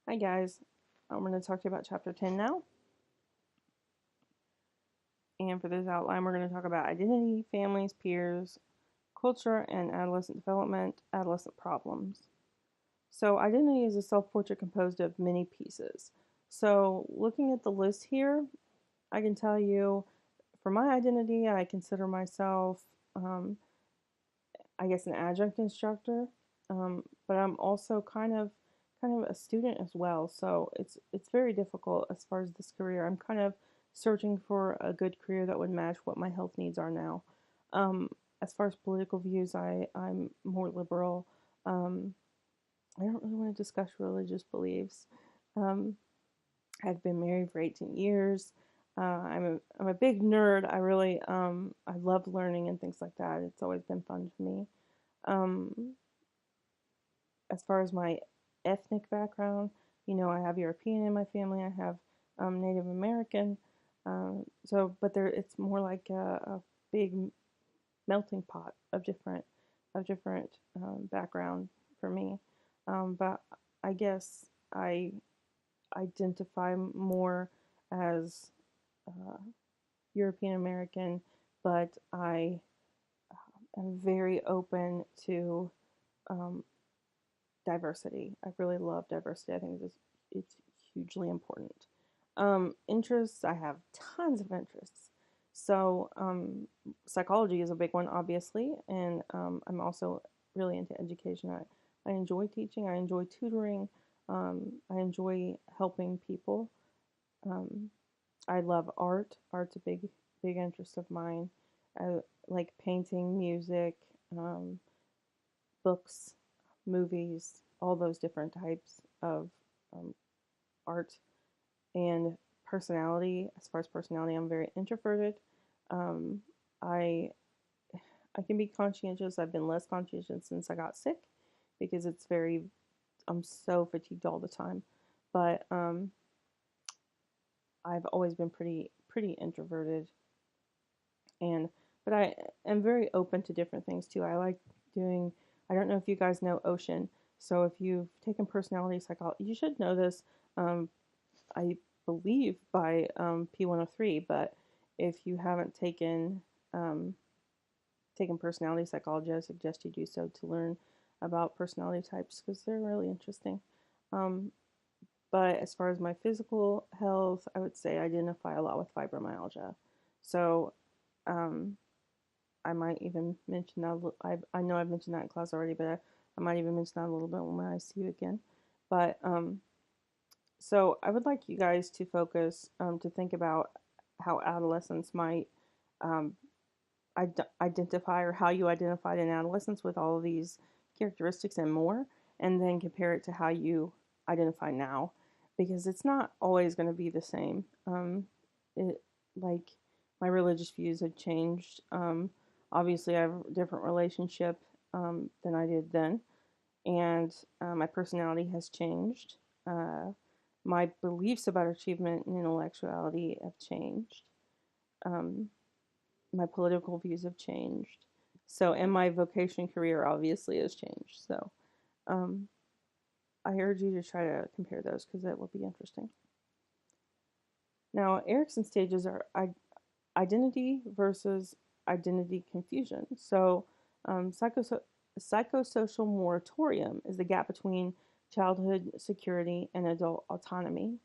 Hi guys, I'm going to talk to you about Chapter 10 now. And for this outline, we're going to talk about identity, families, peers, culture, and adolescent development, adolescent problems. So, identity is a self portrait composed of many pieces. So, looking at the list here, I can tell you for my identity, I consider myself, um, I guess, an adjunct instructor, but I'm also kind of a student as well. So it's very difficult as far as this career. I'm kind of searching for a good career that would match what my health needs are now. Um, as far as political views, I'm more liberal. Um, I don't really want to discuss religious beliefs. Um, I've been married for 18 years. I'm a big nerd. I love learning and things like that. It's always been fun to me. Um, as far as my ethnic background, I have European in my family. I have Native American. But it's more like a big melting pot of different background for me. But I guess I identify more as uh, European American, but I am very open to um, diversity. I really love diversity. I think it's hugely important. Interests, I have tons of interests. So, psychology is a big one, obviously, and I'm also really into education. I enjoy teaching, I enjoy tutoring, I enjoy helping people. Um, I love art. Art's a big interest of mine. I like painting, music, um, books, movies, all those different types of um, art and personality. As far as personality, I'm very introverted. Um, I I can be conscientious. I've been less conscientious since I got sick because I'm so fatigued all the time. But I've always been pretty introverted and but I am very open to different things too. I like doing. I don't know if you guys know Ocean. So if you've taken personality psychology, you should know this. Um, I believe by P103, but if you haven't um, taken personality psychology, I suggest you do so to learn about personality types because they're really interesting. Um, but as far as my physical health, I would say I identify a lot with fibromyalgia. So um, I might even mention that. I know I've mentioned that in class already, but I might even mention that a little bit when I see you again. But so I would like you guys to focus to think about how adolescents might um, identify or how you identified in adolescence with all of these characteristics and more, and then compare it to how you identify now, because it's not always going to be the same. It like my religious views have changed. Obviously, I have a different relationship than I did then, and my personality has changed. My beliefs about achievement and intellectuality have changed. Um, my political views have changed. So, and my vocation career obviously has changed. So, um, I urge you to try to compare those because that will be interesting. Now, Erickson stages are identity versus identity confusion. So, psychosocial moratorium is the gap between childhood security and adult autonomy.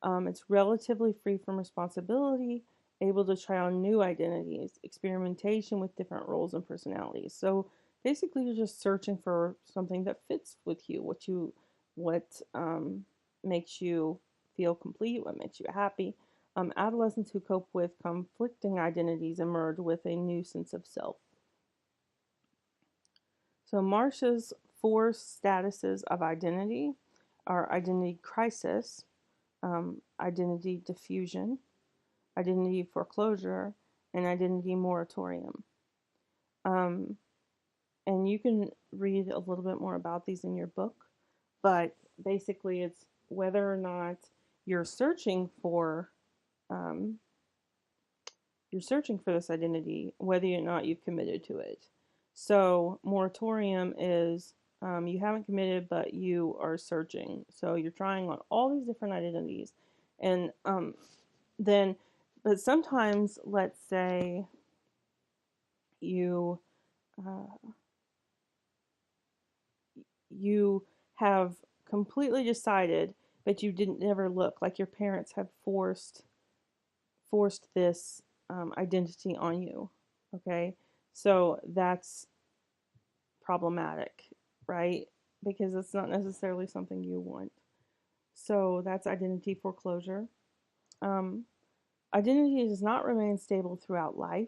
It's relatively free from responsibility, able to try on new identities, experimentation with different roles and personalities. So basically, you're just searching for something that fits with you, what makes you feel complete, what makes you happy. Adolescents who cope with conflicting identities emerge with a new sense of self. So Marsh's four statuses of identity are identity crisis, identity diffusion, identity foreclosure, and identity moratorium. Um, and you can read a little bit more about these in your book, but basically, it's whether or not you're searching for um, you're searching for this identity, whether or not you've committed to it. So, moratorium is You haven't committed, but you are searching. So you're trying on all these different identities. And then, but sometimes, let's say you uh, you have completely decided, but you didn't never look, like your parents have forced this identity on you. Okay, so that's problematic, right? Because it's not necessarily something you want. So that's identity foreclosure. Um, Identity does not remain stable throughout life.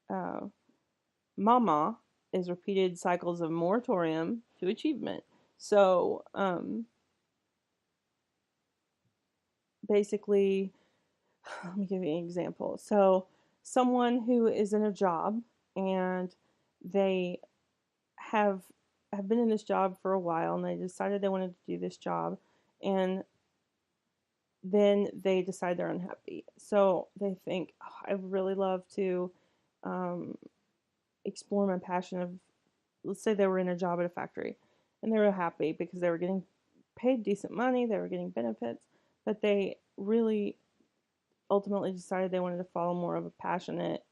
Uh, Mama is repeated cycles of moratorium to achievement. So basically, let me give you an example. So someone who is in a job and they have have been in this job for a while and they decided they wanted to do this job, and then they decide they're unhappy. So they think, oh, I really love to um, explore my passion of, let's say they were in a job at a factory and they were happy because they were getting paid decent money, they were getting benefits, but they really ultimately decided they wanted to follow more of a passionate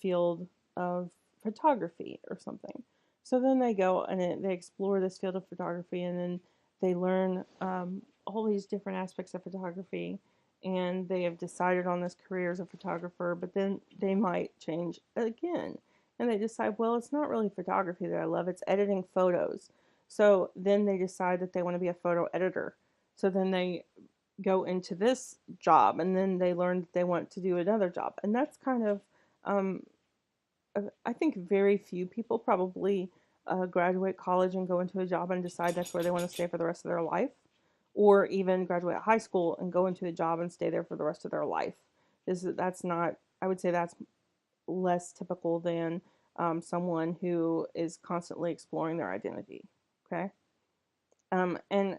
field of photography or something. So then they go and they explore this field of photography, and then they learn all these different aspects of photography, and they have decided on this career as a photographer, but then they might change again. And they decide, well, it's not really photography that I love, it's editing photos. So then they decide that they want to be a photo editor. So then they go into this job, and then they learn that they want to do another job. And that's kind of um, I think very few people probably graduate college and go into a job and decide that's where they want to stay for the rest of their life, or even graduate high school and go into a job and stay there for the rest of their life. That's not. I would say that's less typical than someone who is constantly exploring their identity. Okay, and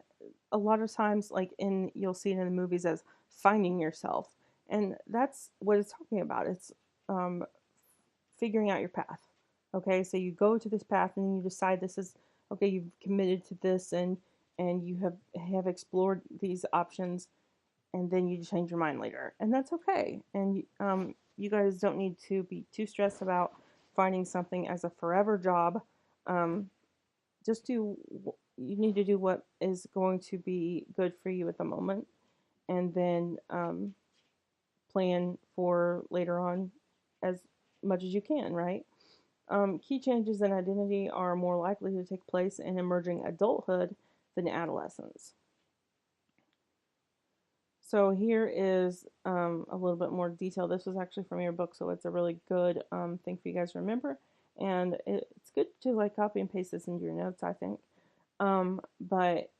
a lot of times, like you'll see it in the movies as finding yourself, and that's what it's talking about. It's um, figuring out your path. Okay, so you go to this path and then you decide this is okay. You've committed to this, and you have explored these options, and then you change your mind later, and that's okay. And you guys don't need to be too stressed about finding something as a forever job. Um, just do you need to do what is going to be good for you at the moment, and then plan for later on as much as you can, right? Key changes in identity are more likely to take place in emerging adulthood than adolescence. So here is a little bit more detail. This was actually from your book, so it's a really good thing for you guys to remember. And it's good to like copy and paste this into your notes, I think. But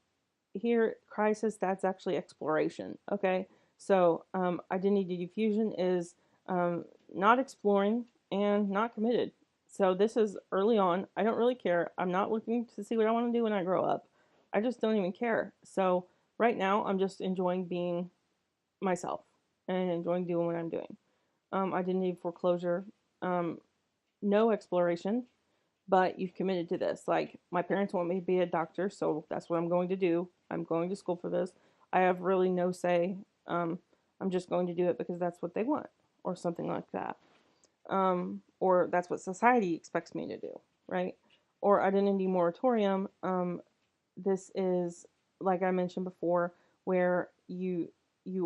here, crisis, that's actually exploration. Okay, so identity diffusion is not exploring and not committed. So this is early on. I don't really care. I'm not looking to see what I want to do when I grow up. I just don't even care. So right now, I'm just enjoying being myself and enjoying doing what I'm doing. Identity foreclosure, um, no exploration, but you've committed to this. Like, my parents want me to be a doctor, so that's what I'm going to do. I'm going to school for this. I have really no say. I'm just going to do it because that's what they want, or something like that. Or that's what society expects me to do, right? Or identity moratorium. This is, like I mentioned before, where you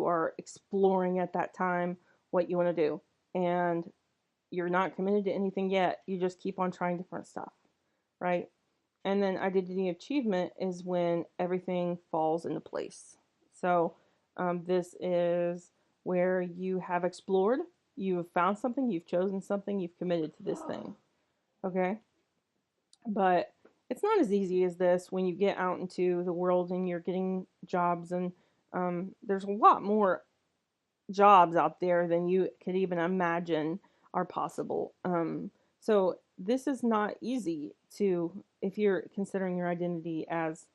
are exploring at that time what you want to do, and you're not committed to anything yet. You just keep on trying different stuff, right? And then identity achievement is when everything falls into place. So this is where you have explored, you've found something, you've chosen something, you've committed to this thing. Okay? But it's not as easy as this when you get out into the world and you're getting jobs, and there's a lot more jobs out there than you could even imagine are possible. So this is not easy to, if you're considering your identity as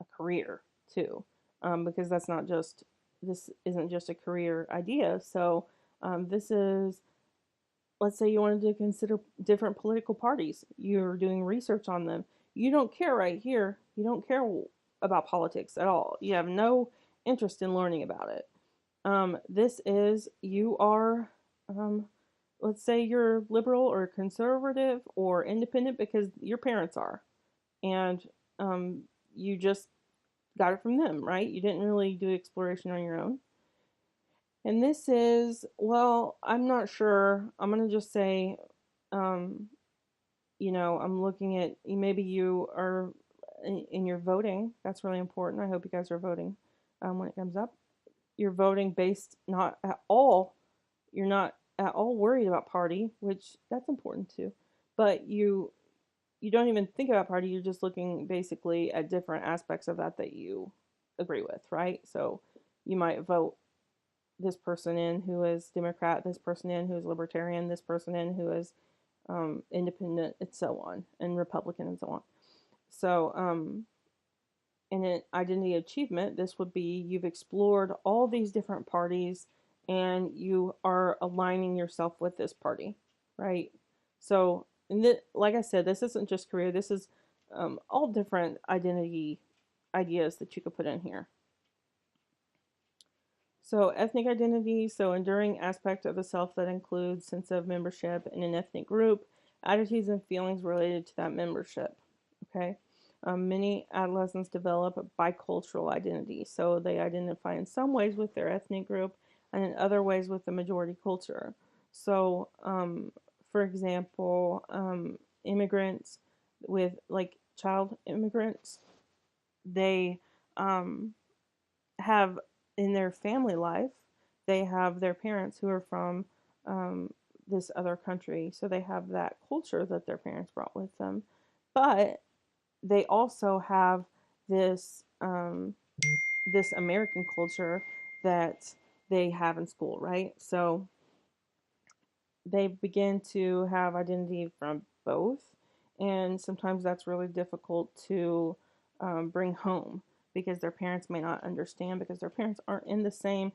a career too, because this isn't just a career idea. So this is, let's say you wanted to consider different political parties. You're doing research on them. you don't care right here. You don't care about politics at all. You have no interest in learning about it. This is, you are, um, let's say you're liberal or conservative or independent because your parents are. And um, you just got it from them, right? You didn't really do exploration on your own. And this is, well, I'm not sure. I'm going to just say, um, I'm looking at, maybe you are in your voting. That's really important. I hope you guys are voting when it comes up. You're voting based not at all, you're not at all worried about party, which that's important too. But you don't even think about party, you're just looking basically at different aspects of that you agree with, right? So you might vote this person in who is Democrat, this person in who is Libertarian, this person in who is Independent, and so on, and Republican, and so on. So, in an identity achievement, this would be you've explored all these different parties and you are aligning yourself with this party, right? So, like I said, this isn't just career, this is all different identity ideas that you could put in here. So, ethnic identity, so enduring aspect of the self that includes sense of membership in an ethnic group, attitudes and feelings related to that membership. Okay. Many adolescents develop a bicultural identity, so they identify in some ways with their ethnic group and in other ways with the majority culture. So, for example, immigrants with like child immigrants, they um, have in their family life, they have their parents who are from this other country, so they have that culture that their parents brought with them, but they also have this this American culture that they have in school, right? So they begin to have identity from both, and sometimes that's really difficult to bring home because their parents may not understand because their parents aren't in the same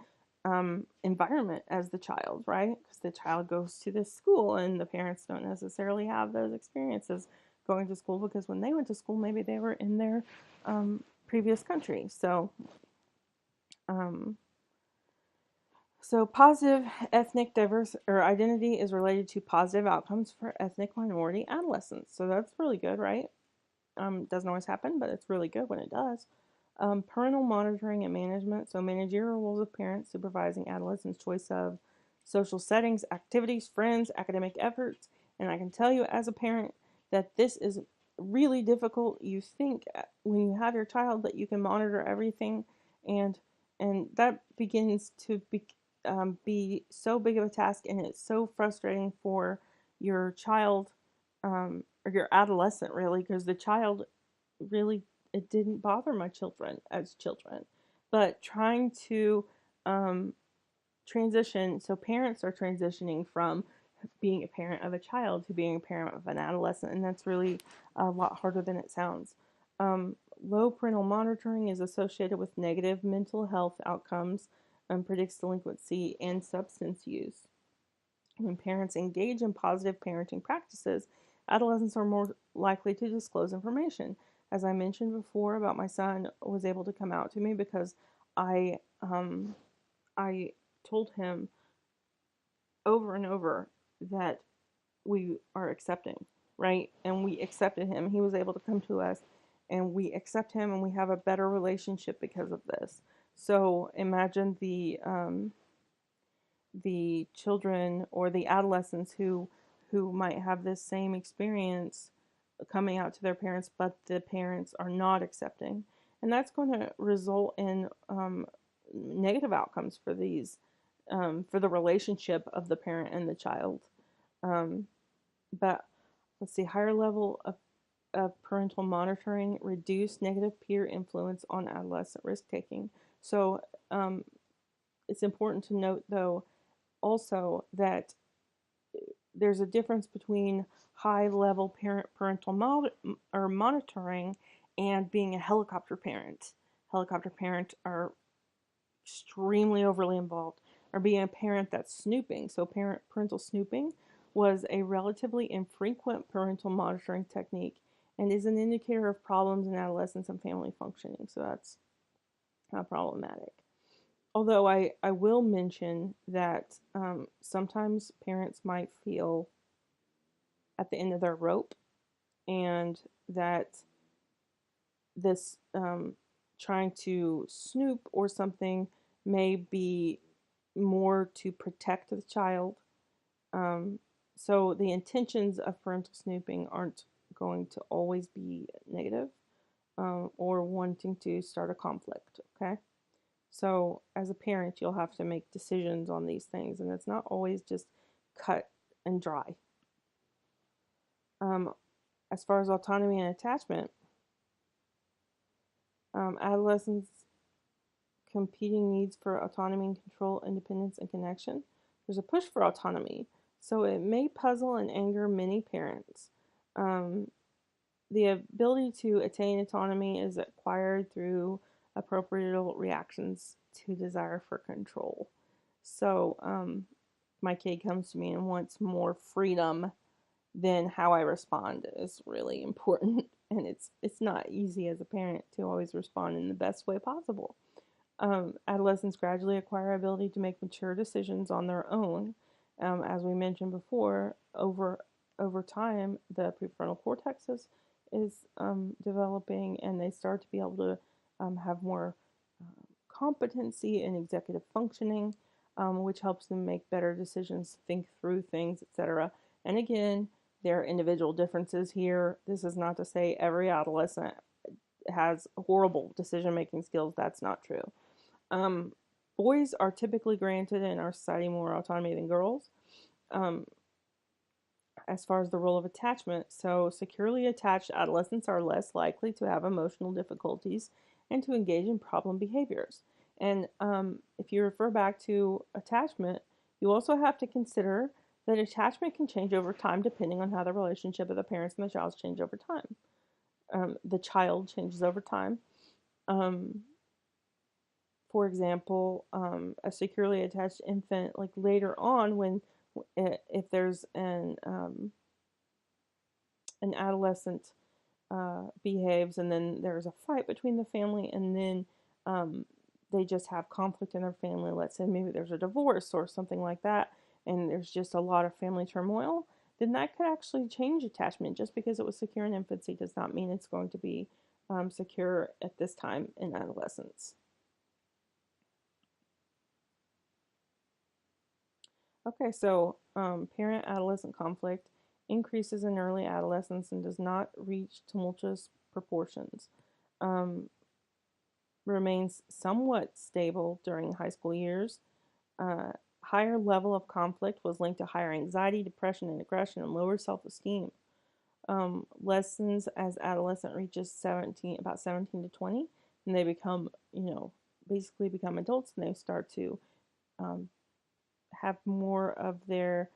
environment as the child, right? Because the child goes to this school and the parents don't necessarily have those experiences going to school because when they went to school, maybe they were in their previous country. Um, so positive ethnic diverse or identity is related to positive outcomes for ethnic minority adolescents. So that's really good, right? Doesn't always happen, but it's really good when it does. Parental monitoring and management. So managerial roles of parents supervising adolescents' choice of social settings, activities, friends, academic efforts. And I can tell you as a parent that this is really difficult. You think when you have your child that you can monitor everything, and that begins to be so big of a task, and it's so frustrating for your child or your adolescent, really, because the child really, it didn't bother my children as children, but trying to um, transition. So parents are transitioning from being a parent of a child to being a parent of an adolescent, and that's really a lot harder than it sounds. Low parental monitoring is associated with negative mental health outcomes and predicts delinquency and substance use. When parents engage in positive parenting practices, adolescents are more likely to disclose information. As I mentioned before, about my son was able to come out to me because I I told him over and over that we are accepting, right? And we accepted him. He was able to come to us and we accept him and we have a better relationship because of this. So imagine the children or the adolescents who might have this same experience coming out to their parents, but the parents are not accepting, and that's going to result in negative outcomes for these for the relationship of the parent and the child. Um, but let's see, higher level of parental monitoring reduce negative peer influence on adolescent risk taking. So it's important to note, though, also that there's a difference between high level parental or monitoring and being a helicopter parent. Helicopter parents are extremely overly involved, or being a parent that's snooping. So parental snooping was a relatively infrequent parental monitoring technique and is an indicator of problems in adolescence and family functioning. So that's problematic. Although I will mention that sometimes parents might feel at the end of their rope, and that this trying to snoop or something may be more to protect the child. Um, so the intentions of parental snooping aren't going to always be negative, or wanting to start a conflict, okay? So as a parent, you'll have to make decisions on these things, and it's not always just cut and dry. Um, as far as autonomy and attachment, adolescents competing needs for autonomy and control, independence, and connection. There's a push for autonomy, so it may puzzle and anger many parents. Um, the ability to attain autonomy is acquired through appropriate reactions to desire for control. So, my kid comes to me and wants more freedom, then how I respond is really important. And it's not easy as a parent to always respond in the best way possible. Adolescents gradually acquire ability to make mature decisions on their own. As we mentioned before, over time, the prefrontal cortex is developing, and they start to be able to have more competency in executive functioning, which helps them make better decisions, think through things, etc. And again, there are individual differences here. This is not to say every adolescent has horrible decision making skills. That's not true. Um, Boys are typically granted in our society more autonomy than girls. Um, as far as the role of attachment, so securely attached adolescents are less likely to have emotional difficulties and to engage in problem behaviors. And if you refer back to attachment, you also have to consider that attachment can change over time depending on how the relationship of the parents and the child change over time. The child changes over time. Um, for example, a securely attached infant, like later on, when if there's an adolescent behaves, and then there's a fight between the family, and then they just have conflict in their family. Let's say maybe there's a divorce or something like that, and there's just a lot of family turmoil. Then that could actually change attachment. Just because it was secure in infancy does not mean it's going to be secure at this time in adolescence. Okay, so parent-adolescent conflict increases in early adolescence and does not reach tumultuous proportions. Um, Remains somewhat stable during high school years. Uh, Higher level of conflict was linked to higher anxiety, depression, and aggression, and lower self-esteem. Lessens as adolescent reaches about 17 to 20, and they become, basically become adults, and they start to um, have more of their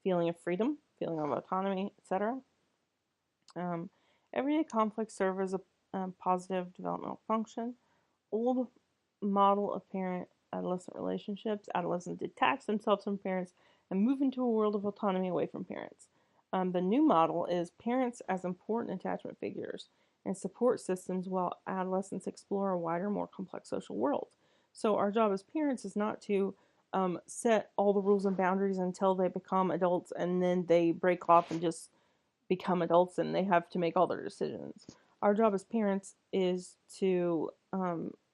feeling of freedom, feeling of autonomy, etc. Um, Everyday conflicts serve as a positive developmental function. Old model of parent-adolescent relationships, adolescents detach themselves from parents and move into a world of autonomy away from parents. The new model is parents as important attachment figures and support systems while adolescents explore a wider, more complex social world. So our job as parents is not to set all the rules and boundaries until they become adults, and then they break off and just become adults and they have to make all their decisions. Our job as parents is to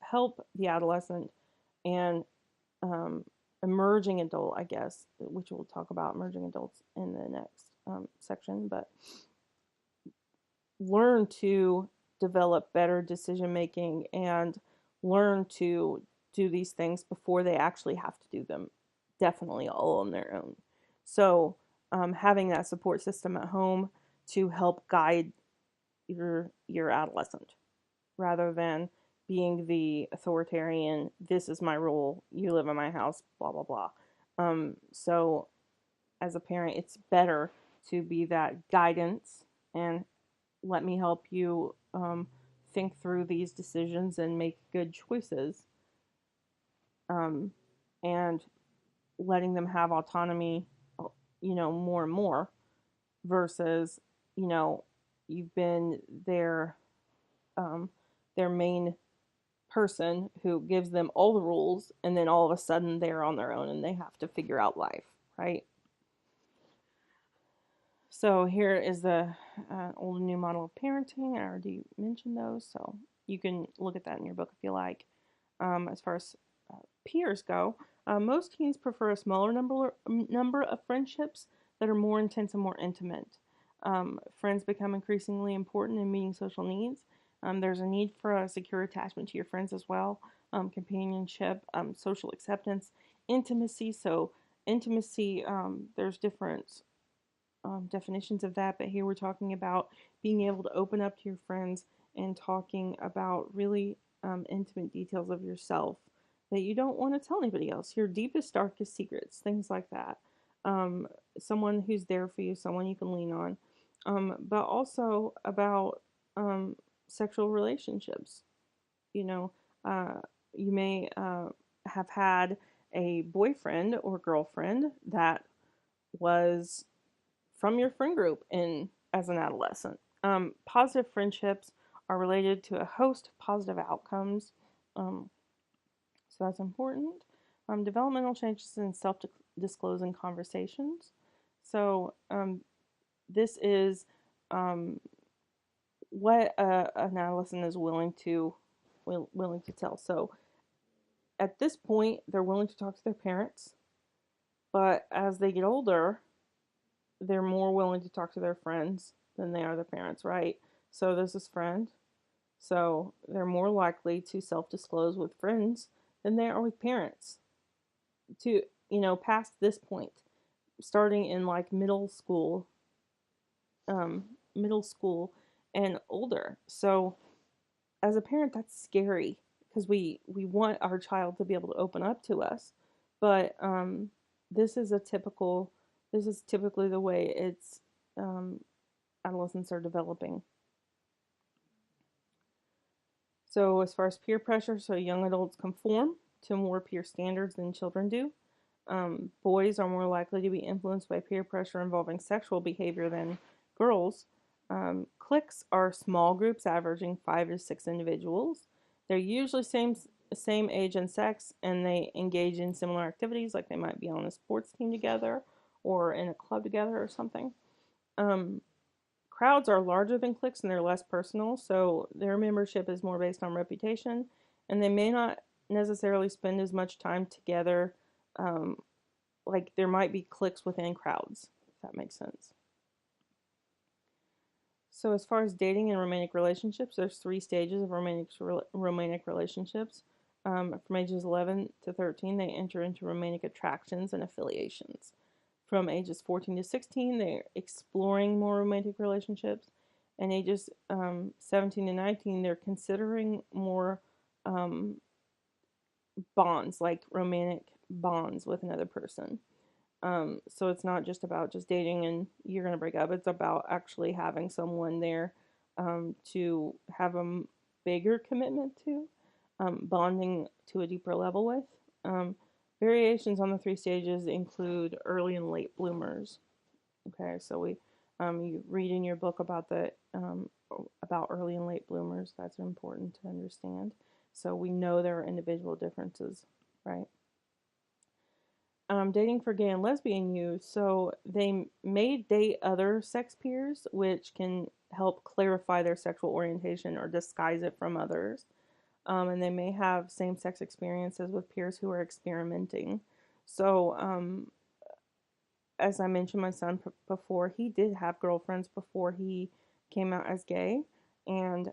help the adolescent and um, emerging adult, I guess, which we'll talk about emerging adults in the next section, but learn to develop better decision making and learn to do these things before they actually have to do them, definitely all on their own. So, having that support system at home to help guide your adolescent rather than being the authoritarian, this is my rule, you live in my house, blah blah blah. So as a parent, it's better to be that guidance and let me help you think through these decisions and make good choices, um, and letting them have autonomy, more and more, versus, you know, you've been um, their main person who gives them all the rules, and then all of a sudden they're on their own and they have to figure out life, right? So here is the old and new model of parenting. I already mentioned those, so you can look at that in your book if you like. As far as peers go, most teens prefer a smaller number of friendships that are more intense and more intimate. Friends become increasingly important in meeting social needs. There's a need for a secure attachment to your friends as well, companionship, social acceptance, intimacy. So, intimacy, there's different definitions of that, but here we're talking about being able to open up to your friends and talking about really intimate details of yourself that you don't want to tell anybody else, your deepest, darkest secrets, things like that. Um, Someone who's there for you, someone you can lean on, but also about sexual relationships. You know, you may have had a boyfriend or girlfriend that was from your friend group in as an adolescent. Positive friendships are related to a host of positive outcomes, so that's important. Developmental changes in self-disclosing conversations. So this is um, what an adolescent is willing to tell. So at this point, they're willing to talk to their parents, but as they get older, they're more willing to talk to their friends than they are their parents, right? So this is friend. So they're more likely to self-disclose with friends than they are with parents. To, past this point, starting in like um, middle school and older. So as a parent, that's scary because we want our child to be able to open up to us, but this is a typical this is typically the way it's um, adolescents are developing. So as far as peer pressure, so young adults conform to more peer standards than children do. Boys are more likely to be influenced by peer pressure involving sexual behavior than girls. Cliques are small groups averaging 5 to 6 individuals. They're usually same age and sex, and they engage in similar activities, like they might be on a sports team together or in a club together or something. Um, Crowds are larger than cliques and they're less personal, so their membership is more based on reputation, and they may not necessarily spend as much time together. Um, like there might be cliques within crowds, if that makes sense. So as far as dating and romantic relationships, there's 3 stages of romantic relationships. From ages 11 to 13, they enter into romantic attractions and affiliations. From ages 14 to 16, they're exploring more romantic relationships. And ages 17 to 19, they're considering more um, bonds, like romantic bonds with another person. So it's not just about just dating and you're going to break up. It's about actually having someone there to have a bigger commitment to, bonding to a deeper level with. Um, Variations on the 3 stages include early and late bloomers. Okay, so you read in your book about about early and late bloomers. That's important to understand. So we know there are individual differences, right? Dating for gay and lesbian youth. So they may date other sex peers, which can help clarify their sexual orientation or disguise it from others. And they may have same sex experiences with peers who are experimenting. So, as I mentioned, my son before, he did have girlfriends before he came out as gay. And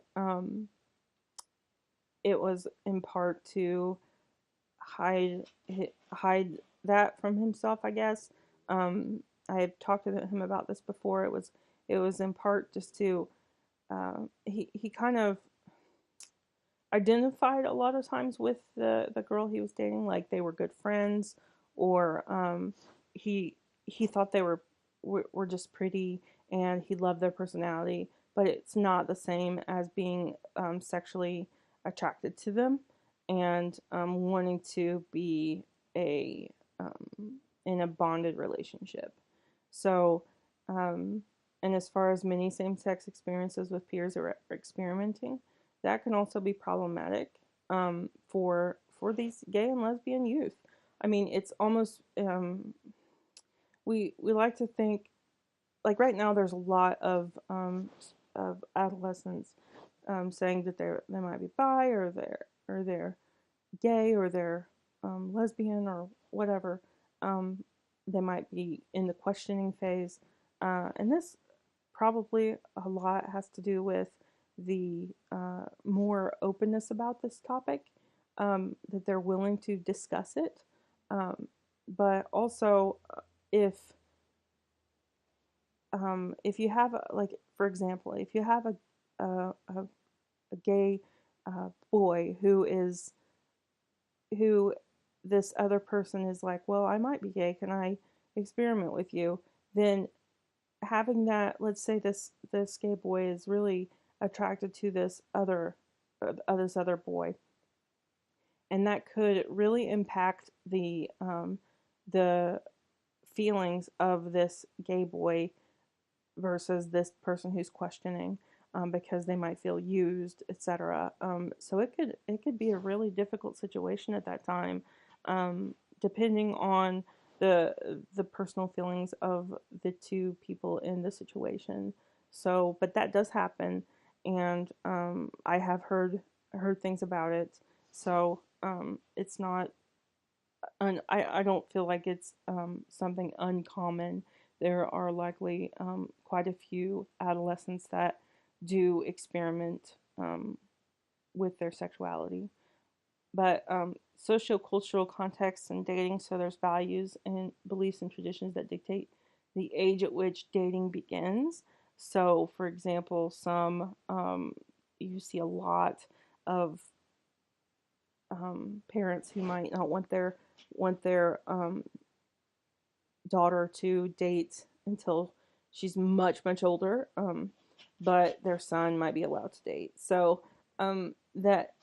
it was in part to hide hide that from himself, I guess. I had talked to him about this before. It was in part just to he kind of identified a lot of times with the girl he was dating, like they were good friends, or he he thought they were just pretty, and he loved their personality, but it's not the same as being sexually attracted to them and wanting to be a in a bonded relationship. So And as far as many same-sex experiences with peers or experimenting, that can also be problematic for these gay and lesbian youth. I mean, it's almost we like to think, like right now there's a lot of adolescents saying that they might be bi, or they're gay, or they're lesbian, or whatever. Um, they might be in the questioning phase, and this probably a lot has to do with the more openness about this topic, that they're willing to discuss it. Um, but also, if if you have like, for example, if you have a gay boy who this other person is like, well, I might be gay, can I experiment with you? Then having that, let's say this gay boy is really attracted to this other boy, and that could really impact the feelings of this gay boy versus this person who's questioning, because they might feel used, etc. So it could be a really difficult situation at that time, depending on the personal feelings of the two people in the situation. So, but that does happen, and I have heard things about it. So it's not I don't feel like it's something uncommon. There are likely quite a few adolescents that do experiment with their sexuality. But socio-cultural contexts and dating, so there's values and beliefs and traditions that dictate the age at which dating begins. So, for example, you see a lot of parents who might not want their daughter to date until she's much older, but their son might be allowed to date. So that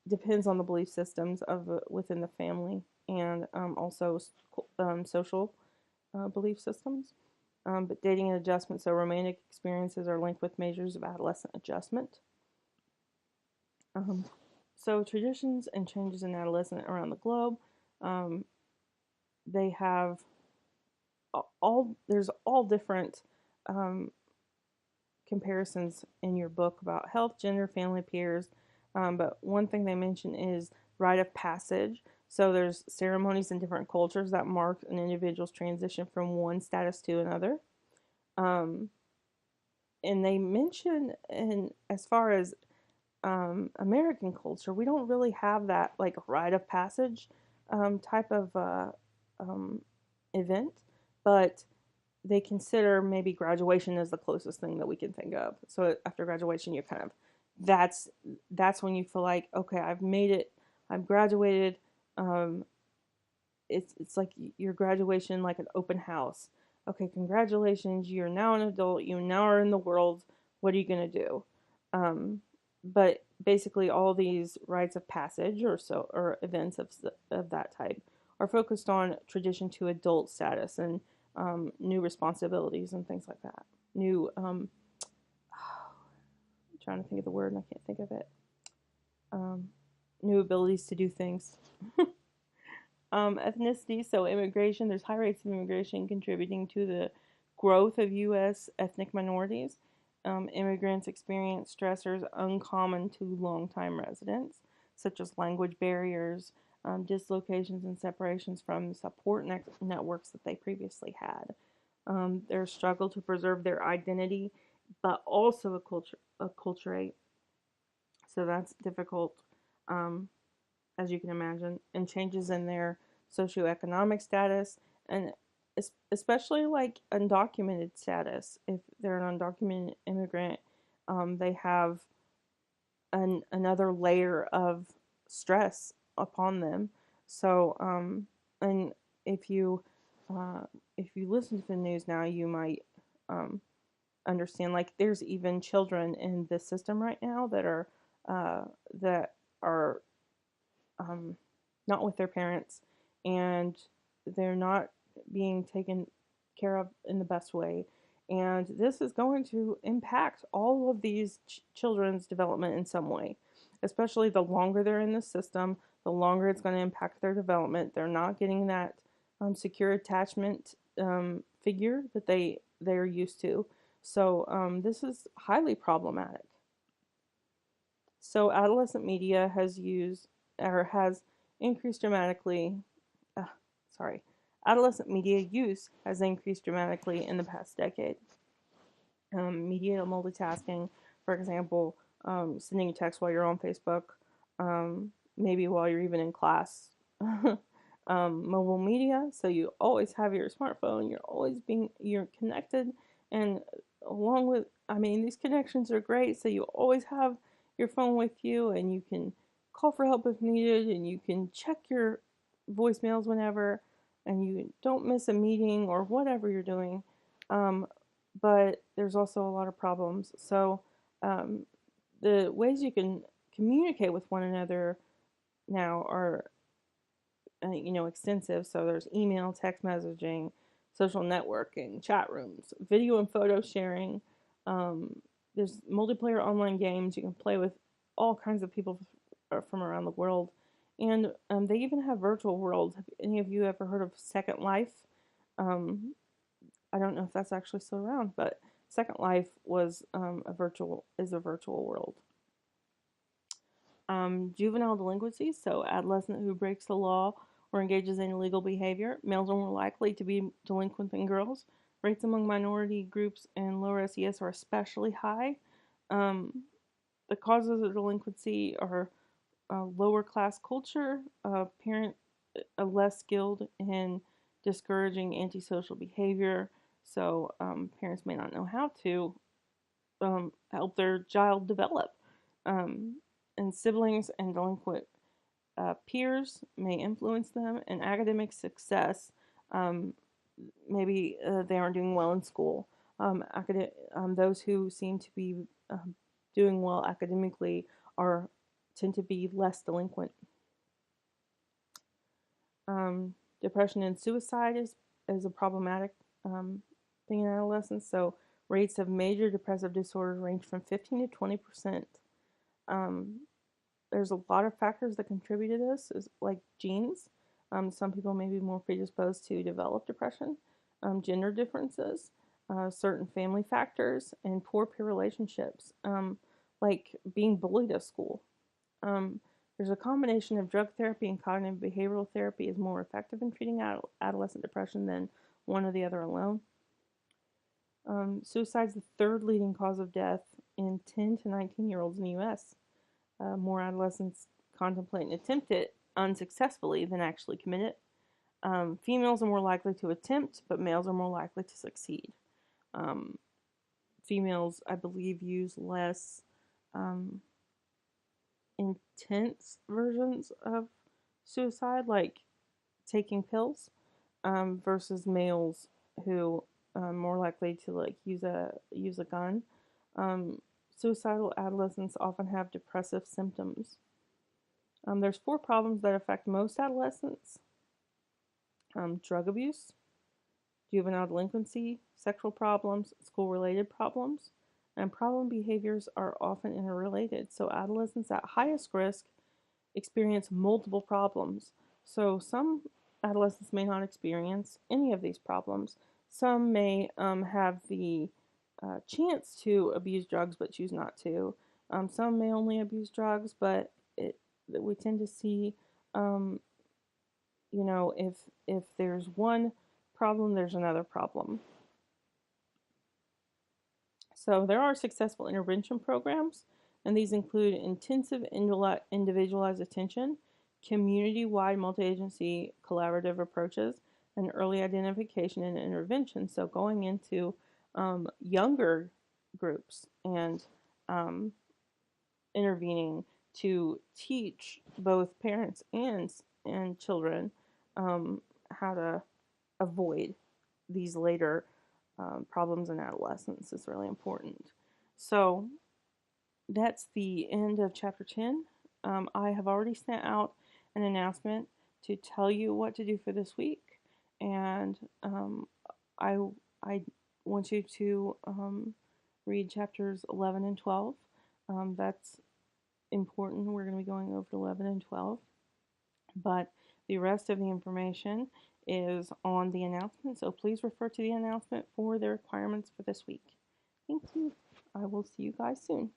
depends on the belief systems of within the family, and also social belief systems. But dating and adjustment, so romantic experiences are linked with measures of adolescent adjustment. Um, so traditions and changes in adolescent around the globe, um, they have there's all different um, comparisons in your book about health, gender, family, peers. But one thing they mention is rite of passage. So there's ceremonies in different cultures that mark an individual's transition from one status to another. Um, and they mention, and as far as American culture, we don't really have that like rite of passage type of um, event, but they consider maybe graduation as the closest thing that we can think of. So after graduation, you're kind of that's that's when you feel like, okay, I've made it, I've graduated. Um, it's like your graduation, like an open house. Okay, congratulations, you're now an adult. You now are in the world. What are you gonna do? Um, but basically, all these rites of passage or events of that type are focused on tradition to adult status and new responsibilities and things like that. New, I'm trying to think of the word and I can't think of it. Um, New abilities to do things. Ethnicity, so immigration, there's high rates of immigration contributing to the growth of U.S. ethnic minorities. Immigrants experience stressors uncommon to longtime residents, such as language barriers, dislocations, and separations from support networks that they previously had. Their struggle to preserve their identity, but also acculturate. So that's difficult, um, as you can imagine, and changes in their socioeconomic status, and especially like undocumented status. If they're an undocumented immigrant, they have another layer of stress upon them. So, and if you uh, if you listen to the news now, you might um, understand like there's even children in the system right now uh, that are um, not with their parents, and they're not being taken care of in the best way. And this is going to impact all of these children's development in some way, especially the longer they're in the system, the longer it's going to impact their development. They're not getting that secure attachment figure that they're used to. So this is highly problematic. So adolescent media has increased dramatically. Uh, sorry, adolescent media use has increased dramatically in the past decade. Media multitasking, for example, sending a text while you're on Facebook, maybe while you're even in class. Mobile media, so you always have your smartphone, you're connected, and along with, I mean, these connections are great, so you always have your phone with you, and you can call for help if needed, and you can check your voicemails whenever, and you don't miss a meeting or whatever you're doing. Um, but there's also a lot of problems. So um, the ways you can communicate with one another now are extensive. So there's email, text messaging, social networking, chat rooms, video and photo sharing. Um, there's multiplayer online games you can play with all kinds of people from around the world, and they even have virtual worlds. Have any of you ever heard of Second Life? Um, I don't know if that's actually still around, but Second Life was a virtual world. Juvenile delinquency, so adolescent who breaks the law or engages in illegal behavior. Males are more likely to be delinquent than girls. Rates among minority groups and lower SES are especially high. Um, the causes of delinquency are lower class culture, parent less skilled in discouraging antisocial behavior. So parents may not know how to help their child develop. Um, and siblings and delinquent peers may influence them, and academic success. Um, Maybe they aren't doing well in school. Those who seem to be doing well academically are tend to be less delinquent. Um, Depression and suicide is a problematic thing in adolescence. So rates of major depressive disorders range from 15 to 20%. Um, there's a lot of factors that contribute to this, is like genes. Some people may be more predisposed to develop depression, gender differences, certain family factors, and poor peer relationships, like being bullied at school. Um, there's a combination of drug therapy and cognitive behavioral therapy is more effective in treating adolescent depression than one or the other alone. Suicide is the third leading cause of death in 10 to 19-year-olds in the U.S. More adolescents contemplate and attempt it unsuccessfully than actually commit it. Females are more likely to attempt, but males are more likely to succeed. Um, Females, I believe, use less um, intense versions of suicide, like taking pills, versus males who are more likely to like use a gun. Um, Suicidal adolescents often have depressive symptoms. There's 4 problems that affect most adolescents: drug abuse, juvenile delinquency, sexual problems, school related problems, and problem behaviors are often interrelated. So, adolescents at highest risk experience multiple problems. So, some adolescents may not experience any of these problems. Some may have the chance to abuse drugs but choose not to. Some may only abuse drugs, but we tend to see, um, if there's one problem, there's another problem. So there are successful intervention programs, and these include intensive individualized attention, community-wide multi-agency collaborative approaches, and early identification and intervention. So going into younger groups and um, intervening to teach both parents and children how to avoid these later problems in adolescence is really important. So that's the end of chapter 10. I have already sent out an announcement to tell you what to do for this week, and I want you to read chapters 11 and 12. That's important. We're going to be going over 11 and 12. But the rest of the information is on the announcement, so please refer to the announcement for the requirements for this week. Thank you. I will see you guys soon.